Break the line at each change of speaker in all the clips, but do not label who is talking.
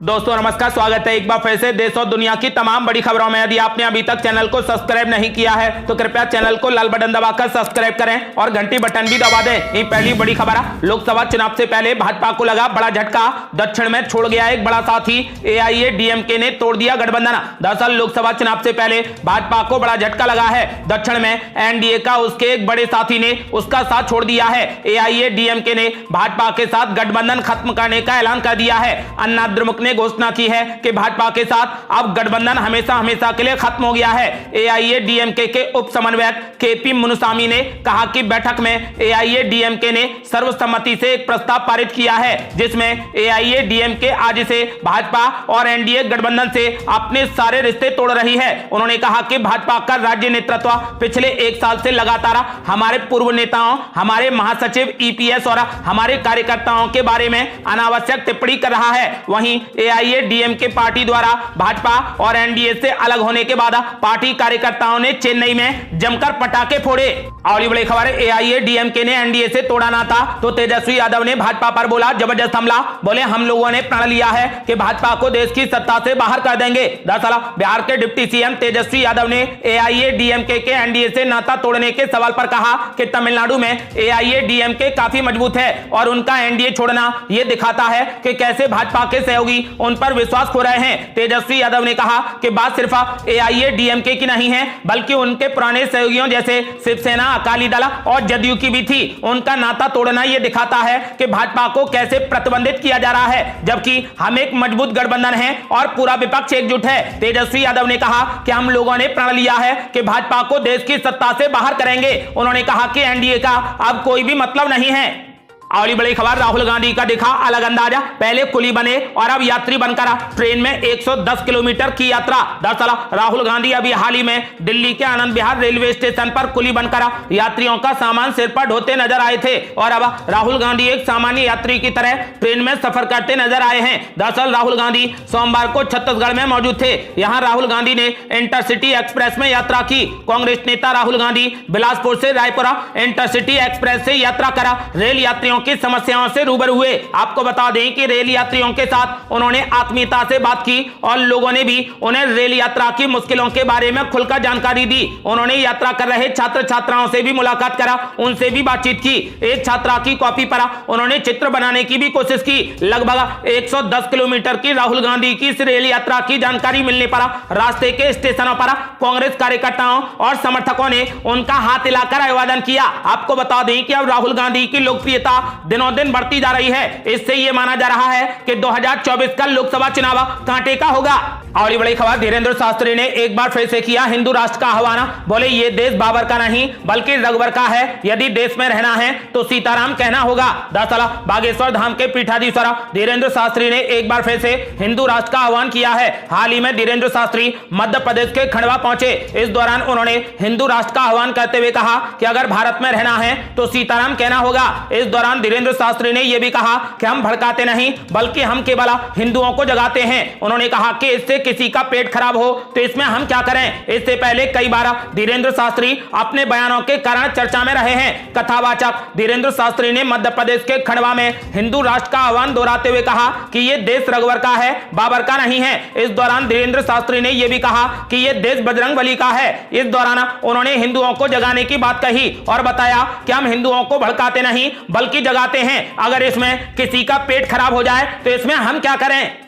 दोस्तों नमस्कार, स्वागत है एक बार फिर से देश और दुनिया की तमाम बड़ी खबरों में। यदि आपने अभी तक चैनल को सब्सक्राइब नहीं किया है तो कृपया चैनल को लाल बटन दबाकर सब्सक्राइब करें और घंटी बटन भी दबा दें। ये पहली बड़ी खबर है। लोकसभा चुनाव से पहले भाजपा को लगा बड़ा झटका, दक्षिण में छोड़ गया एक बड़ा साथी। AIADMK ने तोड़ दिया गठबंधन। दरअसल लोकसभा चुनाव से पहले भाजपा को बड़ा झटका लगा है। दक्षिण में एनडीए का उसके एक बड़े साथी ने उसका साथ छोड़ दिया है। AIADMK ने भाजपा के साथ गठबंधन खत्म करने का ऐलान कर दिया है। अन्ना द्रमुक ने घोषणा की है कि भाजपा के साथ अब गठबंधन हमेशा हमेशा के लिए खत्म हो गया है। AIADMK के उप समन्वयक KP मुनुसामी ने कहा कि बैठक में AIADMK ने सर्वसम्मति से एक प्रस्ताव पारित किया है जिसमें AIADMK आज से भाजपा और एनडीए गठबंधन से अपने सारे रिश्ते तोड़ रही है। उन्होंने कहा कि भाजपा का राज्य नेतृत्व पिछले एक साल से लगातार हमारे पूर्व नेताओं, हमारे महासचिव EPS और हमारे कार्यकर्ताओं के बारे में अनावश्यक टिप्पणी कर रहा है। वहीं AIADMK पार्टी द्वारा भाजपा और एनडीए से अलग होने के बाद पार्टी कार्यकर्ताओं ने चेन्नई में जमकर पटाखे फोड़े। और बड़ी खबर, AIADMK ने एनडीए से तोड़ा ना था तो तेजस्वी यादव ने भाजपा पर बोला जबरदस्त हमला। बोले हम लोगों ने प्रण लिया है कि भाजपा को देश की सत्ता से बाहर कर देंगे। दरअसल बिहार के डिप्टी CM तेजस्वी यादव ने AIADMK के एनडीए से नाता तोड़ने के सवाल पर कहा कि तमिलनाडु में AIADMK काफी मजबूत है और उनका एनडीए छोड़ना यह दिखाता है कि कैसे भाजपा के सहयोगी उन पर विश्वास खो रहे हैं। तेजस्वी यादव ने कहा कि बात सिर्फ AIADMK की नहीं है बल्कि उनके पुराने सहयोगियों जैसे शिवसेना, अकाली दल और जदयू की भी थी। उनका नाता तोड़ना यह दिखाता है कि भाजपा को कैसे प्रतिबंधित किया जा रहा है, जबकि हम एक मजबूत गठबंधन है और पूरा विपक्ष एकजुट है। तेजस्वी यादव ने कहा कि हम लोगों ने प्रण लिया है कि भाजपा को देश की सत्ता से बाहर करेंगे। उन्होंने कहा कि एनडीए का अब कोई भी मतलब नहीं है। और बड़ी खबर, राहुल गांधी का दिखा अलग अंदाजा। पहले कुली बने और अब यात्री बनकर ट्रेन में 110 किलोमीटर की यात्रा। दरअसल राहुल गांधी अभी हाल ही में दिल्ली के आनंद विहार रेलवे स्टेशन पर कुली बनकर यात्रियों का सामान सिर पर ढोते नजर आए थे और अब राहुल गांधी एक सामान्य यात्री की तरह ट्रेन में सफर करते नजर आए हैं। दरअसल राहुल गांधी सोमवार को छत्तीसगढ़ में मौजूद थे। यहां राहुल गांधी ने इंटरसिटी एक्सप्रेस में यात्रा की। कांग्रेस नेता राहुल गांधी बिलासपुर से रायपुर इंटरसिटी एक्सप्रेस से यात्रा करा रेल यात्रियों की समस्याओं से रूबरू हुए। आपको बता दें कि रेल यात्रियों के साथ उन्होंने आत्मीयता से बात की और लोगों ने भी उन्हें रेल यात्रा की मुश्किलों के बारे में खुलकर जानकारी दी। उन्होंने यात्रा कर रहे छात्र छात्राओं से भी मुलाकात करा, उनसे भी बातचीत की। एक छात्रा की कॉपी पर उन्होंने चित्र बनाने की भी कोशिश की। लगभग 110 किलोमीटर की राहुल गांधी की इस रेल यात्रा की जानकारी मिलने पर रास्ते के स्टेशनों पर कांग्रेस कार्यकर्ताओं और समर्थकों ने उनका हाथ हिलाकर अभिवादन किया। आपको बता दें कि अब राहुल गांधी की लोकप्रियता दिनों दिन बढ़ती जा रही है। इससे यह माना जा रहा है कि 2024 का लोकसभा चुनाव कांटे का होगा। और बड़ी खबर, धीरेंद्र शास्त्री ने एक बार फिर से किया हिंदू राष्ट्र का आह्वान। बोले ये देश बाबर का नहीं बल्कि रघुवर का है। यदि देश में रहना है तो सीताराम कहना होगा। दरअसल बागेश्वर धाम के पीठाधीश्वर धीरेंद्र शास्त्री ने एक बार फिर से हिंदू राष्ट्र का आह्वान किया है। हाल ही में धीरेंद्र शास्त्री मध्य प्रदेश के खंडवा पहुंचे। इस दौरान उन्होंने हिंदू राष्ट्र का आह्वान करते हुए कहा कि अगर भारत में रहना है तो सीताराम कहना होगा। इस दौरान धीरेंद्र शास्त्री ने यह भी कहा कि हम भड़काते नहीं बल्कि हम केवल हिंदुओं को जगाते हैं। उन्होंने कहा कि इससे किसी का पेट खराब हो तो इसमें हम क्या करें। इससे पहले कई बार धीरेंद्र शास्त्री अपने बयानों के कारण चर्चा में रहे हैं। कथावाचक धीरेंद्र शास्त्री ने मध्य प्रदेश के खंडवा में हिंदू राष्ट्र का आह्वान दोहराते हुए कहा कि यह देश रघुवर का है, बाबर का नहीं है। इस दौरान धीरेंद्र शास्त्री ने यह भी कहा कि यह देश बजरंगबली का है। इस दौरान उन्होंने हिंदुओं को जगाने की बात कही और बताया कि हम हिंदुओं को भड़काते नहीं बल्कि जगाते हैं। अगर इसमें किसी का पेट खराब हो जाए तो इसमें हम क्या करें।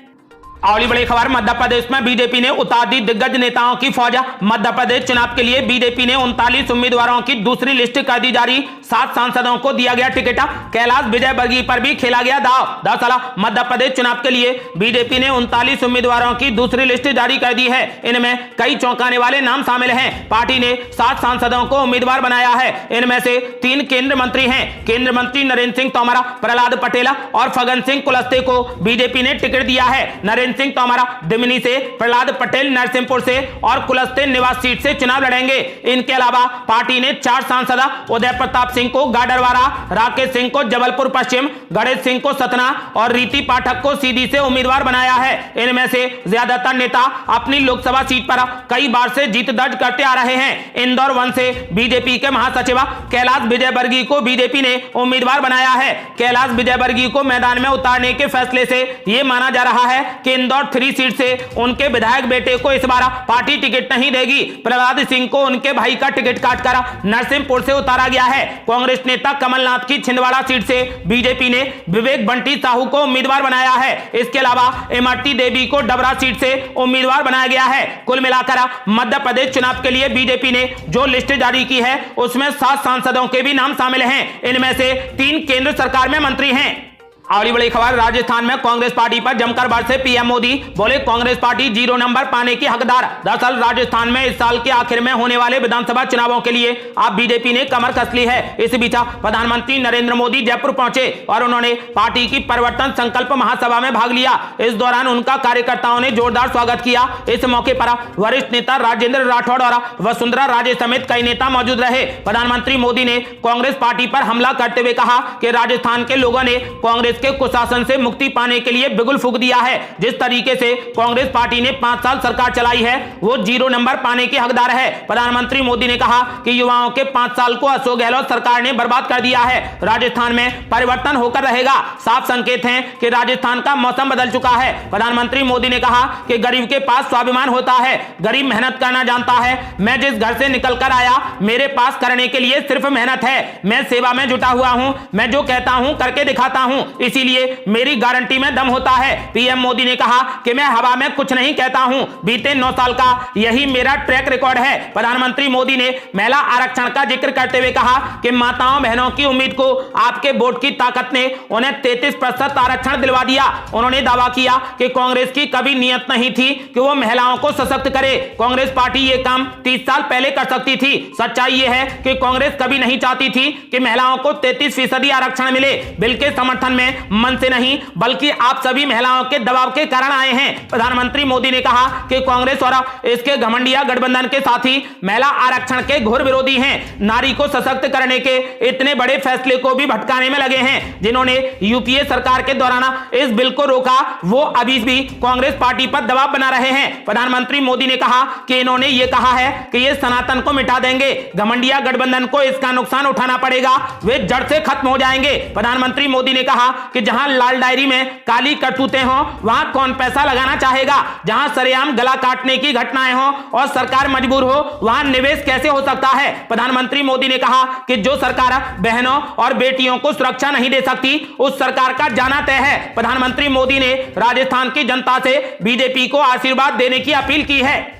और बड़ी खबर, मध्य प्रदेश में बीजेपी ने उतार दी दिग्गज नेताओं की फौज। मध्य प्रदेश चुनाव के लिए बीजेपी ने 39 उम्मीदवारों की दूसरी लिस्ट कर दी जारी। 7 सांसदों को दिया गया टिकट। कैलाश विजयवर्गीय पर भी खेला गया दांव। दरअसल मध्य प्रदेश चुनाव के लिए बीजेपी ने 39 उम्मीदवारों की दूसरी लिस्ट जारी कर दी है। इनमें कई चौंकाने वाले नाम शामिल हैं। पार्टी ने 7 सांसदों को उम्मीदवार बनाया है। इनमें से 3 केंद्रीय मंत्री हैं। केंद्रीय मंत्री नरेंद्र सिंह तोमर, प्रहलाद पटेल और फग्गन सिंह कुलस्ते को बीजेपी ने टिकट दिया है। नरेंद्र सिंह तोमर दिमनी से, प्रहलाद पटेल नरसिंहपुर से और कुलस्ते निवास सीट से चुनाव लड़ेंगे। इनके अलावा पार्टी ने 4 सांसद उदय प्रताप सिंह को गाडरवारा, राकेश सिंह को जबलपुर पश्चिम, गणेश सिंह को सतना और रीति पाठक को सीधी से उम्मीदवार बनाया है। इनमें से ज्यादातर नेता अपनी लोकसभा सीट पर कई बार से जीत दर्ज करते आ रहे हैं। इंदौर 1 से बीजेपी के महासचिव कैलाश विजयवर्गीय को बीजेपी ने उम्मीदवार बनाया है। कैलाश विजयवर्गीय को मैदान में उतारने के फैसले से यह माना जा रहा है कि इंदौर 3 सीट से उनके विधायक बेटे को इस बार पार्टी टिकट नहीं देगी। प्रहलाद सिंह को उनके भाई का टिकट काटकर नरसिंहपुर से उतारा गया है। कांग्रेस नेता कमलनाथ की छिंदवाड़ा सीट से बीजेपी ने विवेक बंटी साहू को उम्मीदवार बनाया है। इसके अलावा इमरती देवी को डबरा सीट से उम्मीदवार बनाया गया है। कुल मिलाकर मध्य प्रदेश चुनाव के लिए बीजेपी ने जो लिस्ट जारी की है उसमें 7 सांसदों के भी नाम शामिल हैं। इनमें से 3 केंद्र सरकार में मंत्री हैं। अगली बड़ी खबर, राजस्थान में कांग्रेस पार्टी पर जमकर बरसे पीएम मोदी, बोले कांग्रेस पार्टी 0 नंबर पाने की हकदार। दरअसल राजस्थान में इस साल के आखिर में होने वाले विधानसभा चुनावों के लिए अब बीजेपी ने कमर कस ली है। इस बीच प्रधानमंत्री नरेंद्र मोदी जयपुर पहुंचे और उन्होंने पार्टी की परिवर्तन संकल्प महासभा में भाग लिया। इस दौरान उनका कार्यकर्ताओं ने जोरदार स्वागत किया। इस मौके पर वरिष्ठ नेता राजेंद्र राठौड़ और वसुंधरा राजे समेत कई नेता मौजूद रहे। प्रधानमंत्री मोदी ने कांग्रेस पार्टी पर हमला करते हुए कहा कि राजस्थान के लोगों ने कांग्रेस के कुशासन से मुक्ति पाने के लिए बिगुल फूंक दिया है। जिस तरीके से कांग्रेस पार्टी ने 5 साल सरकार चलाई है वो 0 नंबर पाने की हकदार है। प्रधानमंत्री मोदी ने कहा कि युवाओं के 5 साल को अशोक गहलोत सरकार ने बर्बाद कर दिया है। राजस्थान में परिवर्तन होकर रहेगा। साफ संकेत हैं कि राजस्थान का मौसम बदल चुका है। प्रधानमंत्री मोदी ने कहा कि गरीब के पास स्वाभिमान होता है, गरीब मेहनत करना जानता है। मैं जिस घर से निकलकर आया मेरे पास करने के लिए सिर्फ मेहनत है। मैं सेवा में जुटा हुआ हूं। मैं जो कहता हूं करके दिखाता हूं, इसीलिए मेरी गारंटी में दम होता है। पीएम मोदी ने कहा कि मैं हवा में कुछ नहीं कहता हूं। बीते 9 साल का यही मेरा ट्रैक रिकॉर्ड है। प्रधानमंत्री मोदी ने महिला आरक्षण का जिक्र करते हुए कहा कि माताओं बहनों की उम्मीद को आपके वोट की ताकत ने उन्हें 33% आरक्षण दिलवा दिया। उन्होंने दावा किया कि कांग्रेस की कभी नियत नहीं थी कि वो महिलाओं को सशक्त करे। कांग्रेस पार्टी ये काम 30 साल पहले कर सकती थी। सच्चाई ये है कि कांग्रेस कभी नहीं चाहती थी कि महिलाओं को 33% आरक्षण मिले। बिल के समर्थन में मन से नहीं बल्कि आप सभी महिलाओं के दबाव के कारण आए हैं। प्रधानमंत्री मोदी ने कहा कि कांग्रेस और इसके घमंडिया गठबंधन के साथी महिला आरक्षण के घोर विरोधी हैं। नारी को सशक्त करने के इतने बड़े फैसले को भी भटकाने में लगे हैं। जिन्होंने यूपीए सरकार के दौरान इस बिल को रोका वो अभी भी कांग्रेस पार्टी पर दबाव बना रहे हैं। प्रधानमंत्री मोदी ने कहा कि इन्होंने ये कहा है कि ये सनातन को मिटा देंगे। घमंडिया गठबंधन को इसका नुकसान उठाना पड़ेगा, वे जड़ से खत्म हो जाएंगे। प्रधानमंत्री मोदी ने कहा कि जहां लाल डायरी में काली करतूतें हो वहां कौन पैसा लगाना चाहेगा। जहां सरेआम गला काटने की घटनाएं हो और सरकार मजबूर हो वहां निवेश कैसे हो सकता है। प्रधानमंत्री मोदी ने कहा कि जो सरकार बहनों और बेटियों को सुरक्षा नहीं दे सकती उस सरकार का जाना तय है। प्रधानमंत्री मोदी ने राजस्थान की जनता से बीजेपी को आशीर्वाद देने की अपील की है।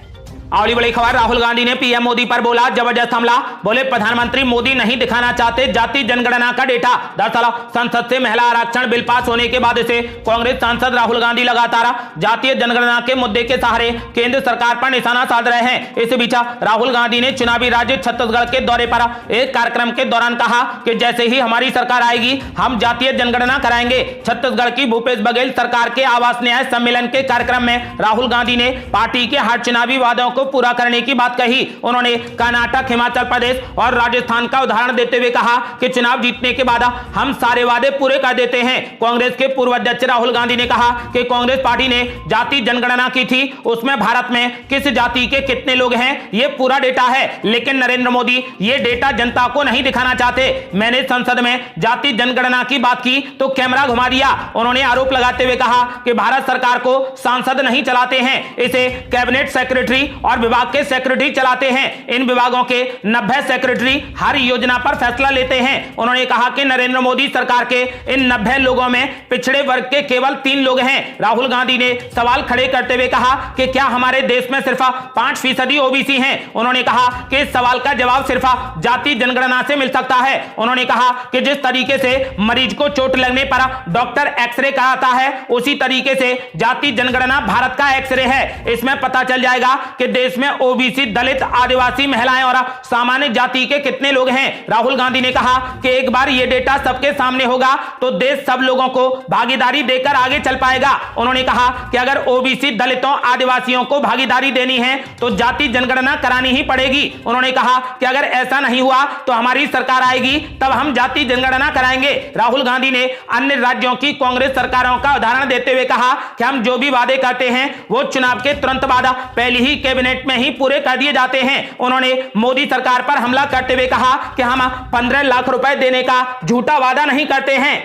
अगली बड़ी खबर, राहुल गांधी ने पीएम मोदी पर बोला जबरदस्त हमला। बोले प्रधानमंत्री मोदी नहीं दिखाना चाहते जाति जनगणना का डेटा। दरअसल संसद से महिला आरक्षण बिल पास होने के बाद से कांग्रेस सांसद राहुल गांधी लगातार जातीय जनगणना के मुद्दे के सहारे केंद्र सरकार पर निशाना साध रहे हैं। इस बीच राहुल गांधी ने चुनावी राज्य छत्तीसगढ़ के दौरे पर एक कार्यक्रम के दौरान कहा कि जैसे ही हमारी सरकार आएगी हम जातीय जनगणना कराएंगे। छत्तीसगढ़ की भूपेश बघेल सरकार के आवास न्याय सम्मेलन के कार्यक्रम में राहुल गांधी ने पार्टी के हर चुनावी वादों को पूरा करने की बात कही। उन्होंने कर्नाटक, हिमाचल प्रदेश और राजस्थान का उदाहरण देते हुए कहा कि चुनाव जीतने के बाद हम सारे वादे पूरे कर देते हैं। कांग्रेस के पूर्व अध्यक्ष राहुल गांधी ने कहा कि कांग्रेस पार्टी ने जाति जनगणना की थी, उसमें भारत में किस जाति के कितने लोग हैं ये पूरा डेटा है, लेकिन नरेंद्र मोदी ये डेटा जनता को नहीं दिखाना चाहते। मैंने संसद में जाति जनगणना की बात की तो कैमरा घुमा दिया। उन्होंने आरोप लगाते हुए कहा कि भारत सरकार को सांसद नहीं चलाते हैं, इसे कैबिनेट सेक्रेटरी और विभाग के सेक्रेटरी चलाते हैं। इन विभागों के 90 सेक्रेटरी हर योजना पर फैसला लेते हैं। उन्होंने कहा कि नरेंद्र मोदी सरकार के इन 90 लोगों में पिछड़े वर्ग के केवल 3 लोग हैं। राहुल गांधी ने सवाल खड़े करते हुए कहा कि क्या हमारे देश में सिर्फ 5% ओबीसी हैं। उन्होंने कहा कि इस सवाल का जवाब सिर्फ जाति जनगणना से मिल सकता है। उन्होंने कहा कि जिस तरीके से मरीज को चोट लगने पर डॉक्टर एक्सरे कराता है उसी तरीके से जाति जनगणना भारत का एक्सरे है। इसमें पता चल जाएगा कि देश में ओबीसी, दलित, आदिवासी, महिलाएं और सामान्य जाति के कितने लोग हैं। राहुल गांधी ने कहा कि एक बार यह डेटा सबके सामने होगा तो देश सब लोगों को भागीदारी देकर आगे चल पाएगा। उन्होंने कहा कि अगर ओबीसी, दलितों, आदिवासियों को भागीदारी देनी है तो जाति जनगणना करानी ही पड़ेगी। उन्होंने कहा कि अगर ऐसा नहीं हुआ तो हमारी सरकार आएगी तब हम जाति जनगणना कराएंगे। राहुल गांधी ने अन्य राज्यों की कांग्रेस सरकारों का उदाहरण देते हुए कहा कि हम जो भी वादे करते हैं वो चुनाव के तुरंत बाद पहले ही कैबिनेट में ही पूरे कर दिए जाते हैं। उन्होंने मोदी सरकार पर हमला करते हुए कहा कि हम 15 लाख रुपए देने का झूठा वादा नहीं करते हैं।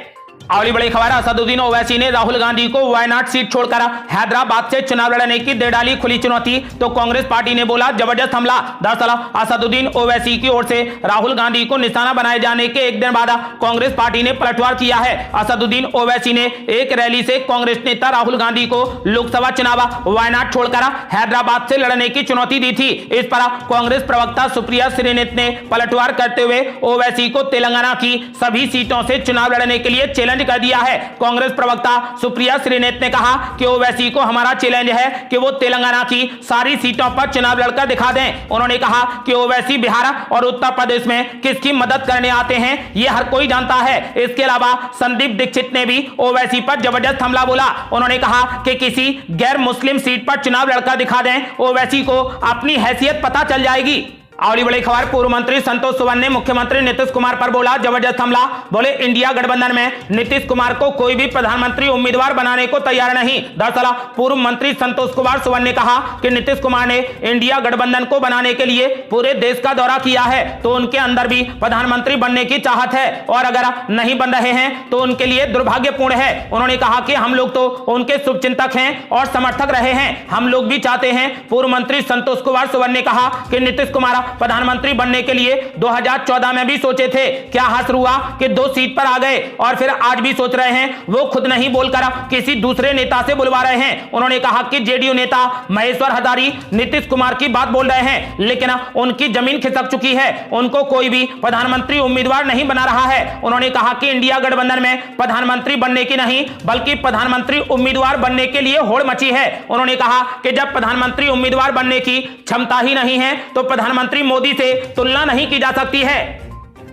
अगली बड़ी खबर, असदुद्दीन ओवैसी ने राहुल गांधी को वायनाड सीट छोड़कर हैदराबाद से चुनाव लड़ने की दे डाली खुली चुनौती, तो कांग्रेस पार्टी ने बोला जबरदस्त हमला। दरअसल असदुद्दीन ओवैसी की ओर से राहुल गांधी को निशाना बनाए जाने के एक दिन बाद कांग्रेस पार्टी ने पलटवार किया है। असदुद्दीन ओवैसी ने एक रैली से कांग्रेस नेता राहुल गांधी को लोकसभा चुनाव वायनाड छोड़कर हैदराबाद से लड़ने की चुनौती दी थी। इस पर कांग्रेस प्रवक्ता सुप्रिया श्रीनेत ने पलटवार करते हुए ओवैसी को तेलंगाना की सभी सीटों से चुनाव लड़ने के लिए चैलेंज कर दिया है। कांग्रेस प्रवक्ता सुप्रिया श्रीनेत ने कहा कि ओवैसी को हमारा चैलेंज है कि वो तेलंगाना की सारी सीटों पर चुनाव लड़कर दिखा दें। उन्होंने कहा कि ओवैसी बिहार और उत्तर प्रदेश में किसकी मदद करने आते हैं ये हर कोई जानता है। इसके अलावा संदीप दीक्षित ने भी ओवैसी पर जबरदस्त हमला बोला। उन्होंने कहा कि किसी गैर मुस्लिम सीट पर चुनाव लड़कर दिखा दें, ओवैसी को अपनी हैसियत पता चल जाएगी। अगली बड़ी खबर, पूर्व मंत्री संतोष सुवर्ण ने मुख्यमंत्री नीतीश कुमार पर बोला जबरदस्त हमला। बोले इंडिया गठबंधन में नीतीश कुमार को कोई भी प्रधानमंत्री उम्मीदवार बनाने को तैयार नहीं। दरअसल पूर्व मंत्री संतोष कुमार सुवर्ण ने कहा कि नीतीश कुमार ने इंडिया गठबंधन को बनाने के लिए पूरे देश का दौरा किया है, तो उनके अंदर भी प्रधानमंत्री बनने की चाहत है, और अगर नहीं बन रहे हैं तो उनके लिए दुर्भाग्यपूर्ण है। उन्होंने कहा कि हम लोग तो उनके शुभचिंतक हैं और समर्थक रहे हैं, हम लोग भी चाहते हैं। पूर्व मंत्री संतोष कुमार सुवर्ण ने कहा कि नीतीश कुमार प्रधानमंत्री बनने के लिए 2014 में भी सोचे थे, क्या हासिल हुआ कि 2 सीट पर आ गए, और फिर आज भी सोच रहे हैं। वो खुद नहीं बोलकर किसी दूसरे नेता से बुलवा रहे हैं। उन्होंने कहा कि जेडीयू नेता महेश्वर हजारी नीतीश कुमार की बात बोल रहे हैं, लेकिन उनकी जमीन खिसक चुकी है, उनको कोई भी प्रधानमंत्री उम्मीदवार नहीं बना रहा है। उन्होंने कहा कि इंडिया गठबंधन में प्रधानमंत्री बनने की नहीं बल्कि प्रधानमंत्री उम्मीदवार बनने के लिए होड़ मची है। उन्होंने कहा कि जब प्रधानमंत्री उम्मीदवार बनने की क्षमता ही नहीं है तो प्रधानमंत्री मोदी से तुलना नहीं की जा सकती है।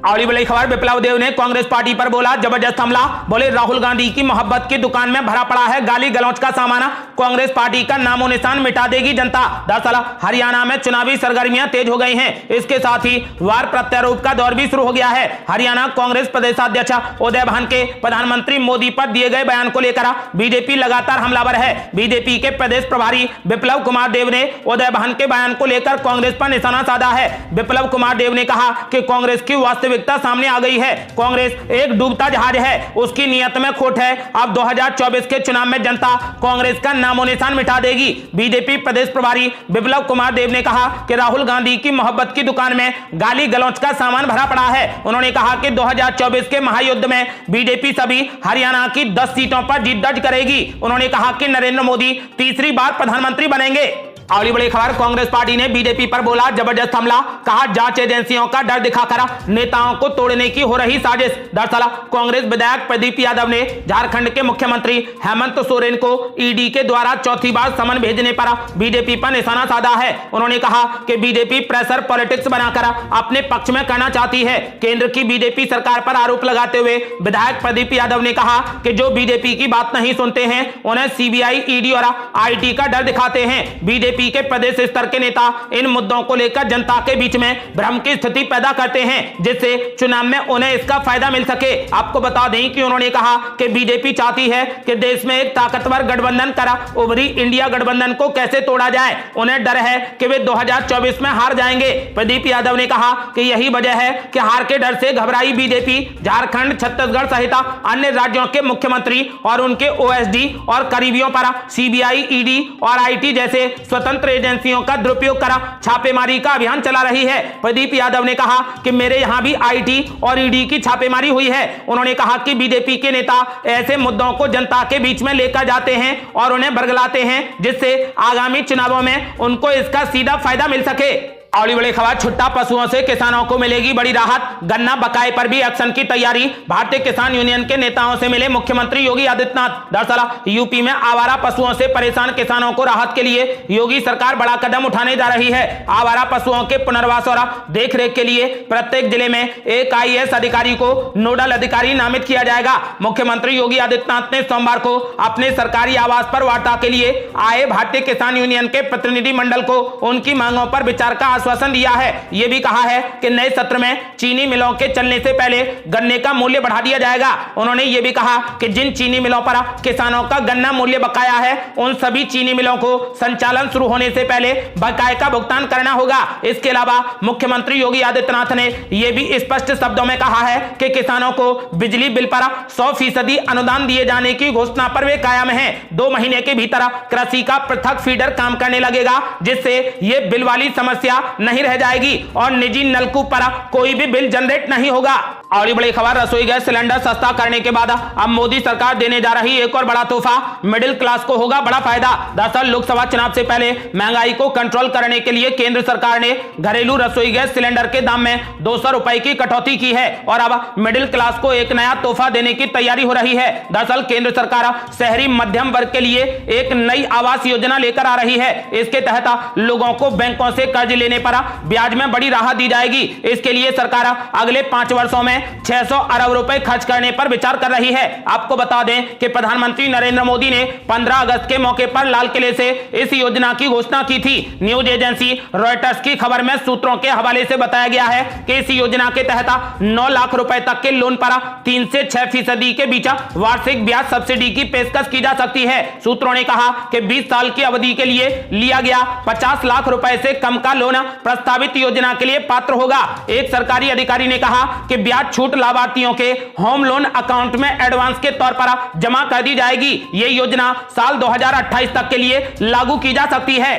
अगली बड़ी खबर, विप्लव देव ने कांग्रेस पार्टी पर बोला जबरदस्त हमला। बोले राहुल गांधी की मोहब्बत की दुकान में भरा पड़ा है गाली गलौज का सामान, कांग्रेस पार्टी का नामो निशान मिटा देगी जनता। दरअसल हरियाणा में चुनावी सरगर्मियां तेज हो गई हैं, इसके साथ ही वार प्रत्यारोप का दौर भी शुरू हो गया है। हरियाणा कांग्रेस प्रदेशाध्यक्ष उदय भान के प्रधानमंत्री मोदी पर दिए गए बयान को लेकर बीजेपी लगातार हमलावर है। बीजेपी के प्रदेश प्रभारी विप्लव कुमार देव ने उदय भान के बयान को लेकर कांग्रेस पर निशाना साधा है। विप्लव कुमार देव ने कहा कि कांग्रेस की वास्तविकता सामने आ गई है, कांग्रेस एक डूबता जहाज है, उसकी नियत में खोट है। अब 2024 के चुनाव में जनता कांग्रेस का नामो निशान मिटा देगी। बीजेपी प्रदेश प्रभारी विप्लव कुमार देव ने कहा कि राहुल गांधी की मोहब्बत की दुकान में गाली गलौज का सामान भरा पड़ा है। उन्होंने कहा कि 2024 के महायुद्ध में बीजेपी सभी हरियाणा की 10 सीटों पर जीत दर्ज करेगी। उन्होंने कहा कि नरेंद्र मोदी तीसरी बार प्रधानमंत्री बनेंगे। अगली बड़ी खबर, कांग्रेस पार्टी ने बीजेपी पर बोला जबरदस्त हमला। कहा जांच एजेंसियों का डर दिखाकर नेताओं को तोड़ने की हो रही साजिश। दरअसल कांग्रेस विधायक प्रदीप यादव ने झारखंड के मुख्यमंत्री हेमंत सोरेन को ईडी के द्वारा चौथी बार समन भेजने पर बीजेपी पर निशाना साधा है। उन्होंने कहा कि बीजेपी प्रेशर पॉलिटिक्स बनाकर अपने पक्ष में करना चाहती है। केंद्र की बीजेपी सरकार पर आरोप लगाते हुए विधायक प्रदीप यादव ने कहा कि जो बीजेपी की बात नहीं सुनते हैं उन्हें सीबीआई, ईडी और आईटी का डर दिखाते हैं। बीजेपी के प्रदेश स्तर के नेता इन मुद्दों को लेकर जनता के बीच में भ्रम की स्थिति पैदा करते हैं, जिससे चुनाव में उन्हें इसका फायदा मिल सके। आपको बता दें कि उन्होंने कहा कि बीजेपी चाहती है कि देश में एक ताकतवर गठबंधन करा उभरी इंडिया गठबंधन को कैसे तोड़ा जाए। उन्हें डर है कि वे 2024 में हार जाएंगे। प्रदीप यादव ने कहा कि यही वजह है कि हार के डर से घबराई बीजेपी झारखंड, छत्तीसगढ़ सहित अन्य राज्यों के मुख्यमंत्री और उनके ओएसडी और करीबियों पर सीबीआई, ईडी और आईटी जैसे स्वतंत्र एजेंसियों का दुरुपयोग कर छापेमारी का अभियान चला रही है। प्रदीप यादव ने कहा कि मेरे यहां भी आईटी और ईडी की छापेमारी हुई है। उन्होंने कहा कि बीजेपी के नेता ऐसे मुद्दों को जनता के बीच में लेकर जाते हैं और उन्हें बरगलाते हैं, जिससे आगामी चुनावों में उनको इसका सीधा फायदा मिल सके। अगली बड़ी खबर, छुट्टा पशुओं से किसानों को मिलेगी बड़ी राहत। गन्ना बकाये पर भी एक्शन की तैयारी। भारतीय किसान यूनियन के नेताओं से मिले मुख्यमंत्री योगी आदित्यनाथ। दरअसल यूपी में आवारा पशुओं से परेशान किसानों को राहत के लिए योगी सरकार बड़ा कदम उठाने जा रही है। आवारा पशुओं के पुनर्वास और देखरेख के लिए प्रत्येक जिले में एक आईएएस अधिकारी को नोडल अधिकारी नामित किया जाएगा। मुख्यमंत्री योगी आदित्यनाथ ने सोमवार को अपने सरकारी आवास पर वार्ता के लिए आए भारतीय किसान यूनियन के प्रतिनिधि मंडल को उनकी मांगों पर विचार का आश्वासन दिया है। यह भी कहा है कि नए सत्र में चीनी मिलों के चलने से पहले गन्ने का मूल्य बढ़ा दिया जाएगा। उन्होंने यह भी कहा कि जिन चीनी मिलों पर किसानों का गन्ना मूल्य बकाया है उन सभी चीनी मिलों को संचालन शुरू होने से पहले बकाये का भुगतान करना होगा। इसके अलावा मुख्यमंत्री योगी आदित्यनाथ ने यह भी स्पष्ट शब्दों में कहा है कि किसानों को बिजली बिल पर 100% अनुदान दिए जाने की घोषणा पर वे कायम हैं। 2 महीने के भीतर कृषि का पृथक फीडर काम करने लगेगा, जिससे यह बिल वाली समस्या नहीं रह जाएगी और निजी नलकूप पर कोई भी बिल जनरेट नहीं होगा। और बड़ी खबर, रसोई गैस सिलेंडर सस्ता करने के बाद अब मोदी सरकार देने जा रही एक और बड़ा तोहफा, मिडिल क्लास को होगा बड़ा फायदा। दरअसल लोकसभा चुनाव से पहले महंगाई को कंट्रोल करने के लिए केंद्र सरकार ने घरेलू रसोई गैस सिलेंडर के दाम में 200 रुपए की कटौती की है और अब मिडिल क्लास को एक नया तोहफा देने की तैयारी हो रही है। दरअसल केंद्र सरकार शहरी मध्यम वर्ग के लिए एक नई आवास योजना लेकर आ रही है। इसके तहत लोगों को बैंकों से कर्ज लेने पर ब्याज में बड़ी राहत दी जाएगी। इसके लिए सरकार अगले 5 वर्षों में 600 अरब रुपए खर्च करने पर विचार कर रही है। आपको बता दें कि प्रधानमंत्री नरेंद्र मोदी ने 15 अगस्त के मौके पर लाल किले से इस योजना की घोषणा की थी। न्यूज एजेंसी रॉयटर्स की खबर में सूत्रों के हवाले से बताया गया है कि इस योजना के तहत 9 लाख रुपए तक के लोन पर 3 से 6% के बीच वार्षिक ब्याज सब्सिडी की पेशकश की जा सकती है। सूत्रों ने कहा कि 20 साल की अवधि के लिए लिया गया 50 लाख रुपए से कम का लोन प्रस्तावित योजना के लिए पात्र होगा। एक सरकारी अधिकारी ने कहा कि ब्याज छूट लाभार्थियों के होम लोन अकाउंट में एडवांस के तौर पर जमा कर दी जाएगी। यह योजना साल 2028 तक के लिए लागू की जा सकती है।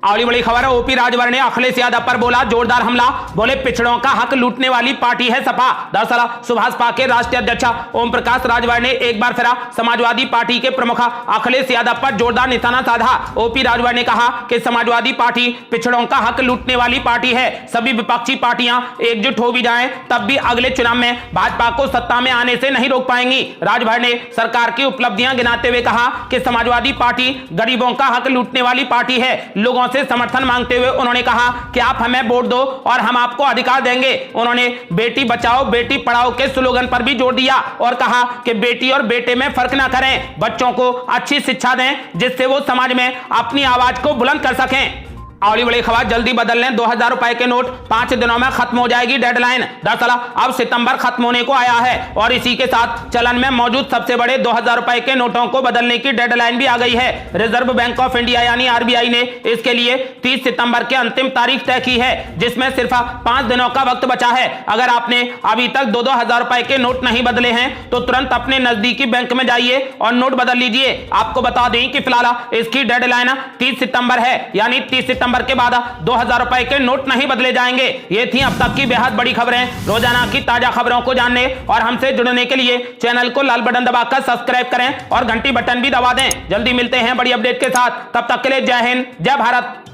अगली बड़ी खबर है, ओपी राजभर ने अखिलेश यादव पर बोला जोरदार हमला, बोले पिछड़ों का हक लूटने वाली पार्टी है सपा। दरअसल सुभाषपा के राष्ट्रीय अध्यक्ष ओम प्रकाश राजभर ने एक बार फिर समाजवादी पार्टी के प्रमुख अखिलेश यादव पर जोरदार निशाना साधा। ओपी राजभर ने कहा कि समाजवादी पार्टी पिछड़ों का हक लूटने वाली पार्टी है। सभी विपक्षी पार्टियां एकजुट हो भी जाएं तब भी अगले चुनाव में भाजपा को सत्ता में आने से नहीं रोक पाएंगी। राजभर ने सरकार की उपलब्धियां गिनाते हुए कहा कि समाजवादी पार्टी गरीबों का हक लूटने वाली पार्टी है। लोगों से समर्थन मांगते हुए उन्होंने कहा कि आप हमें वोट दो और हम आपको अधिकार देंगे। उन्होंने बेटी बचाओ बेटी पढ़ाओ के स्लोगन पर भी जोर दिया और कहा कि बेटी और बेटे में फर्क ना करें, बच्चों को अच्छी शिक्षा दें जिससे वो समाज में अपनी आवाज को बुलंद कर सकें। अगली बड़ी खबर, जल्दी बदल लें 2000 रुपए के नोट, 5 दिनों में खत्म हो जाएगी डेडलाइन। दरअसल अब सितंबर खत्म होने को आया है और इसी के साथ चलन में मौजूद सबसे बड़े 2000 रुपए के नोटों को बदलने की डेडलाइन भी आ गई है। रिजर्व बैंक ऑफ इंडिया यानी आरबीआई ने इसके लिए 30 सितंबर की अंतिम तारीख तय की है, जिसमें सिर्फ 5 दिनों का वक्त बचा है। अगर आपने अभी तक 2-2 हजार रुपए के नोट नहीं बदले हैं तो तुरंत अपने नजदीकी बैंक में जाइए और नोट बदल लीजिए। आपको बता दें कि फिलहाल इसकी डेडलाइन 30 सितंबर है, यानी 30 सितंबर के बाद 2000 रुपए के नोट नहीं बदले जाएंगे। ये थी अब तक की बेहद बड़ी खबरें। रोजाना की ताजा खबरों को जानने और हमसे जुड़ने के लिए चैनल को लाल बटन दबाकर सब्सक्राइब करें और घंटी बटन भी दबा दें। जल्दी मिलते हैं बड़ी अपडेट के साथ, तब तक के लिए जय हिंद जय भारत।